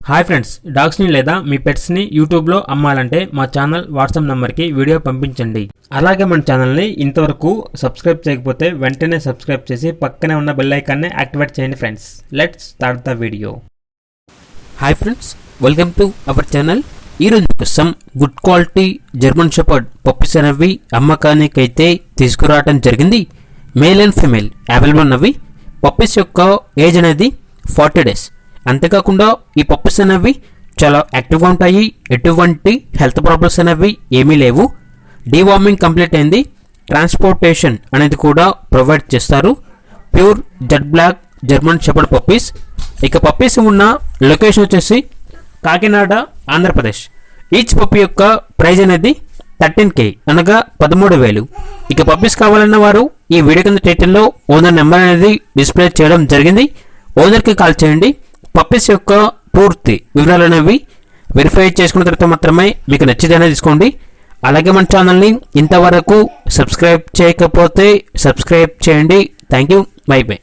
Hi friends, డాగ్స్ని లేదా మీ పెట్స్ని యూట్యూబ్లో అమ్మాలంటే మా ఛానల్ వాట్సాప్ నెంబర్కి వీడియో పంపించండి. అలాగే మన ఛానల్ని ఇంతవరకు సబ్స్క్రైబ్ చేయకపోతే వెంటనే సబ్స్క్రైబ్ చేసి పక్కనే ఉన్న బెల్ ఐకాన్ని యాక్టివేట్ చేయండి friends. Let's start the video. Hi friends, welcome to our channel. ఈరోజు కోసం good quality German shepherd puppies అనేవి అమ్మకానికి అయితే తీసుకురావడం జరిగింది. మేల్ అండ్ ఫీమేల్ అవైలబుల్ ఉన్నవి. పప్పీస్ యొక్క ఏజ్ అనేది 40 days. అంతేకాకుండా ఈ పప్పీస్ అనేవి చాలా యాక్టివ్గా ఉంటాయి. ఎటువంటి హెల్త్ ప్రాబ్లమ్స్ అనేవి ఏమీ లేవు. డీవార్మింగ్ కంప్లీట్ అయింది. ట్రాన్స్పోర్టేషన్ అనేది కూడా ప్రొవైడ్ చేస్తారు. Pure Z black German shepherd puppies. ఇక పప్పీస్ ఉన్న లొకేషన్ వచ్చేసి కాకినాడ, ఆంధ్రప్రదేశ్. ఈచ్ పప్పీ యొక్క ప్రైజ్ అనేది 13K అనగా 13,000. ఇక పప్పీస్ కావాలన్న వారు ఈ వీడియో కింద టైటిల్లో ఓనర్ నెంబర్ అనేది డిస్ప్లే చేయడం జరిగింది. ఓనర్కి కాల్ చేయండి. పప్పీస్ యొక్క పూర్తి వివరాలు అనేవి వెరిఫై చేసుకున్న తర్వాత మాత్రమే మీకు నచ్చితేనే తీసుకోండి. అలాగే మన ఛానల్ని ఇంతవరకు సబ్స్క్రైబ్ చేయకపోతే సబ్స్క్రైబ్ చేయండి. Thank you. By by.